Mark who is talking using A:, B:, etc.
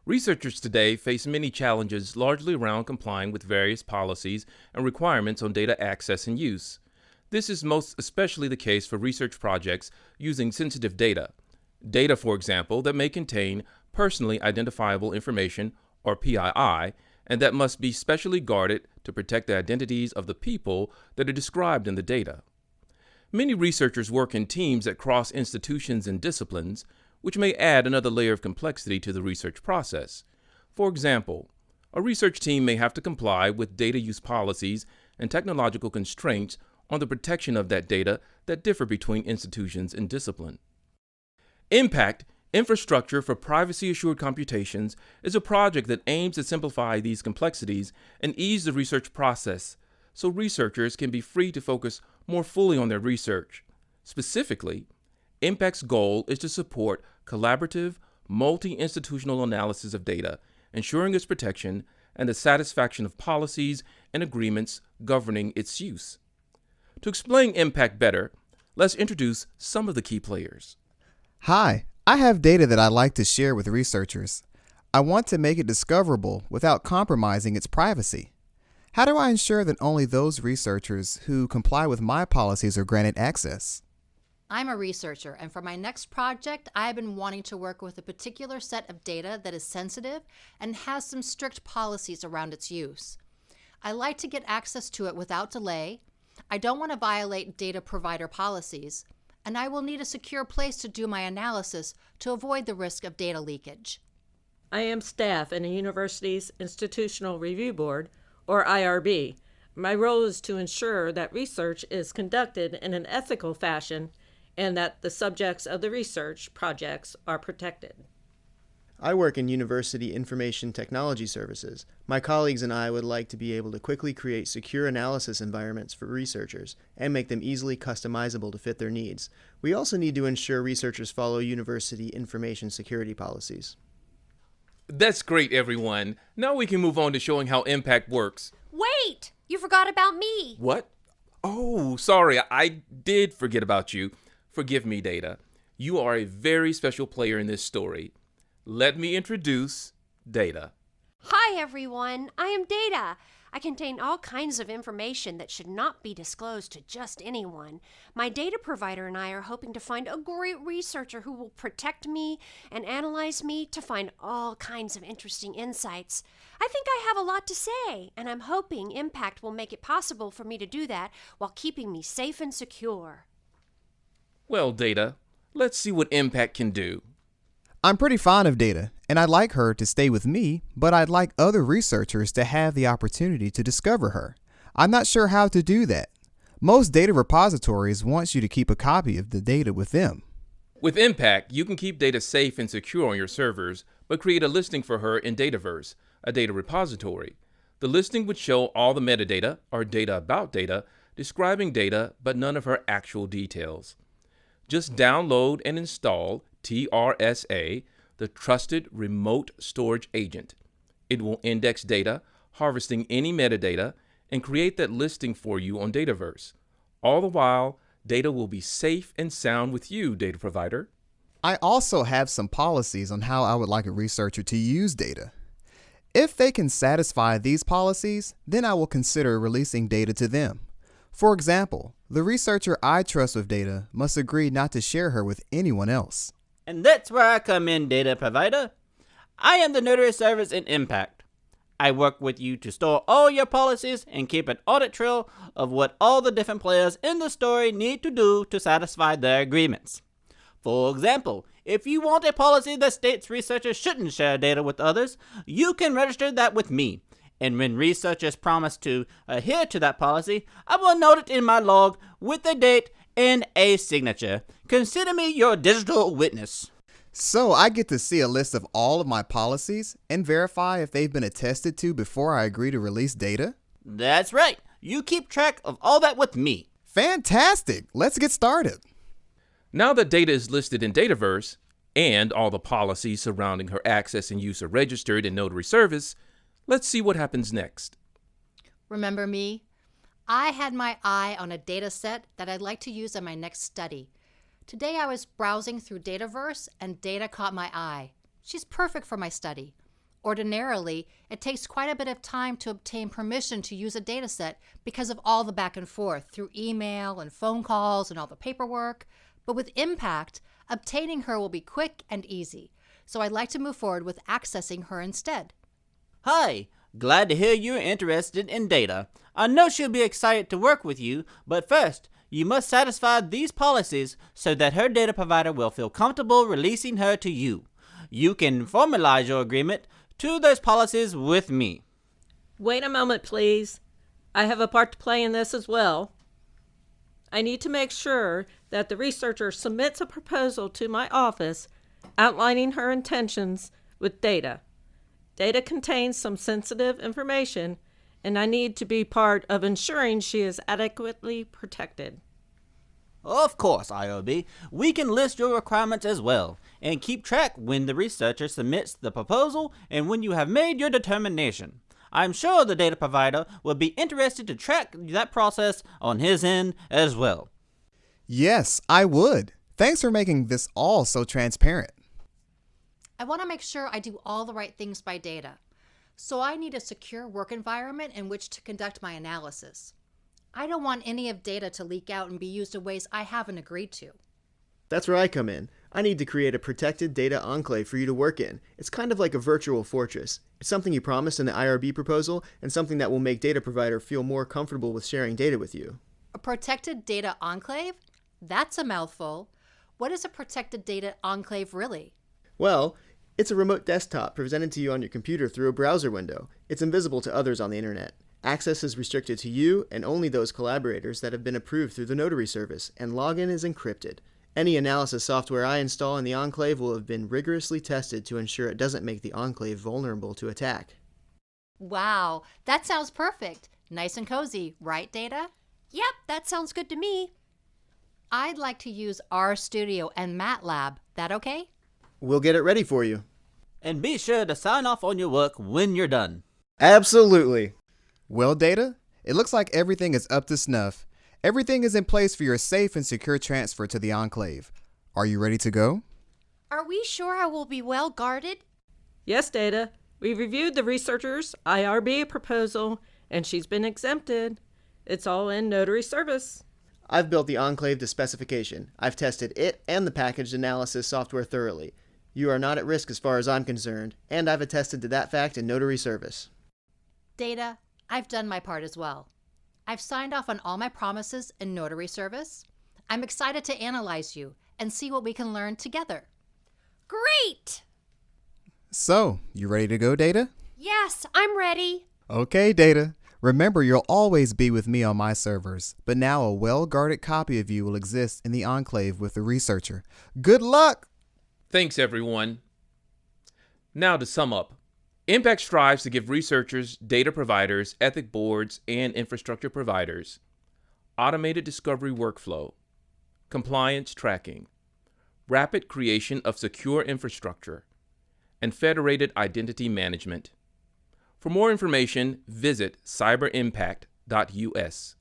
A: Researchers today face many challenges largely around complying with various policies and requirements on data access and use. This is most especially the case for research projects using sensitive data. Data, for example, that may contain personally identifiable information, or PII, and that must be specially guarded to protect the identities of the people that are described in the data. Many researchers work in teams that cross institutions and disciplines, which may add another layer of complexity to the research process. For example, a research team may have to comply with data use policies and technological constraints on the protection of that data that differ between institutions and discipline. ImPACT, Infrastructure for Privacy-Assured CompuTations, is a project that aims to simplify these complexities and ease the research process so researchers can be free to focus more fully on their research. Specifically, ImPACT's goal is to support collaborative, multi-institutional analysis of data, ensuring its protection and the satisfaction of policies and agreements governing its use. To explain ImPACT better, let's introduce some of the key players.
B: Hi, I have data that I'd like to share with researchers. I want to make it discoverable without compromising its privacy. How do I ensure that only those researchers who comply with my policies are granted access?
C: I'm a researcher, and for my next project, I have been wanting to work with a particular set of data that is sensitive and has some strict policies around its use. I like to get access to it without delay. I don't want to violate data provider policies, and I will need a secure place to do my analysis to avoid the risk of data leakage.
D: I am staff in a university's Institutional Review Board, or IRB. My role is to ensure that research is conducted in an ethical fashion and that the subjects of the research projects are protected.
E: I work in University Information Technology Services. My colleagues and I would like to be able to quickly create secure analysis environments for researchers and make them easily customizable to fit their needs. We also need to ensure researchers follow university information security policies.
A: That's great, everyone. Now we can move on to showing how ImPACT works.
F: Wait! You forgot about me!
A: What? Oh, sorry, I did forget about you. Forgive me, Data. You are a very special player in this story. Let me introduce Data.
F: Hi, everyone. I am Data. I contain all kinds of information that should not be disclosed to just anyone. My data provider and I are hoping to find a great researcher who will protect me and analyze me to find all kinds of interesting insights. I think I have a lot to say, and I'm hoping ImPACT will make it possible for me to do that while keeping me safe and secure.
A: Well, Data, let's see what ImPACT can do.
B: I'm pretty fond of Data, and I'd like her to stay with me, but I'd like other researchers to have the opportunity to discover her. I'm not sure how to do that. Most data repositories want you to keep a copy of the data with them.
A: With ImPACT, you can keep data safe and secure on your servers, but create a listing for her in Dataverse, a data repository. The listing would show all the metadata, or data about data, describing data, but none of her actual details. Just download and install TRSA, the Trusted Remote Storage Agent. It will index data, harvesting any metadata, and create that listing for you on Dataverse. All the while, data will be safe and sound with you, data provider.
B: I also have some policies on how I would like a researcher to use data. If they can satisfy these policies, then I will consider releasing data to them. For example, the researcher I trust with data must agree not to share her with anyone else.
G: And that's where I come in, data provider. I am the notary service in ImPACT. I work with you to store all your policies and keep an audit trail of what all the different players in the story need to do to satisfy their agreements. For example, if you want a policy that states researchers shouldn't share data with others, you can register that with me. And when researchers promise to adhere to that policy, I will note it in my log with a date and a signature. Consider me your digital witness.
B: So I get to see a list of all of my policies and verify if they've been attested to before I agree to release data?
G: That's right. You keep track of all that with me.
B: Fantastic! Let's get started.
A: Now that data is listed in Dataverse, and all the policies surrounding her access and use are registered in Notary Service, let's see what happens next.
C: Remember me? I had my eye on a data set that I'd like to use in my next study. Today I was browsing through Dataverse and data caught my eye. She's perfect for my study. Ordinarily, it takes quite a bit of time to obtain permission to use a dataset because of all the back and forth through email and phone calls and all the paperwork. But with ImPACT, obtaining her will be quick and easy. So I'd like to move forward with accessing her instead.
G: Hi, glad to hear you're interested in data. I know she'll be excited to work with you, but first, you must satisfy these policies so that her data provider will feel comfortable releasing her to you. You can formalize your agreement to those policies with me.
D: Wait a moment, please. I have a part to play in this as well. I need to make sure that the researcher submits a proposal to my office outlining her intentions with data. Data contains some sensitive information, and I need to be part of ensuring she is adequately protected.
G: Of course, IOB. We can list your requirements as well, and keep track when the researcher submits the proposal and when you have made your determination. I'm sure the data provider will be interested to track that process on his end as well.
B: Yes, I would. Thanks for making this all so transparent.
C: I want to make sure I do all the right things by data. So I need a secure work environment in which to conduct my analysis. I don't want any of data to leak out and be used in ways I haven't agreed to.
E: That's where I come in. I need to create a protected data enclave for you to work in. It's kind of like a virtual fortress. It's something you promised in the IRB proposal and something that will make data provider feel more comfortable with sharing data with you.
C: A protected data enclave? That's a mouthful. What is a protected data enclave really?
E: Well, it's a remote desktop presented to you on your computer through a browser window. It's invisible to others on the internet. Access is restricted to you and only those collaborators that have been approved through the notary service, and login is encrypted. Any analysis software I install in the enclave will have been rigorously tested to ensure it doesn't make the enclave vulnerable to attack.
C: Wow, that sounds perfect. Nice and cozy, right, Data?
F: Yep, that sounds good to me.
C: I'd like to use RStudio and MATLAB. That okay?
E: We'll get it ready for you.
G: And be sure to sign off on your work when you're done.
E: Absolutely.
B: Well, Data, it looks like everything is up to snuff. Everything is in place for your safe and secure transfer to the Enclave. Are you ready to go?
F: Are we sure I will be well guarded?
D: Yes, Data. We reviewed the researcher's IRB proposal, and she's been exempted. It's all in notary service.
E: I've built the enclave to specification. I've tested it and the packaged analysis software thoroughly. You are not at risk as far as I'm concerned, and I've attested to that fact in notary service.
C: Data, I've done my part as well. I've signed off on all my promises in notary service. I'm excited to analyze you and see what we can learn together.
F: Great!
B: So, you ready to go, Data?
F: Yes, I'm ready.
B: Okay, Data. Remember, you'll always be with me on my servers, but now a well-guarded copy of you will exist in the Enclave with the researcher. Good luck!
A: Thanks, everyone. Now to sum up, ImPACT strives to give researchers, data providers, ethic boards, and infrastructure providers automated discovery workflow, compliance tracking, rapid creation of secure infrastructure, and federated identity management. For more information, visit cyberimpact.us.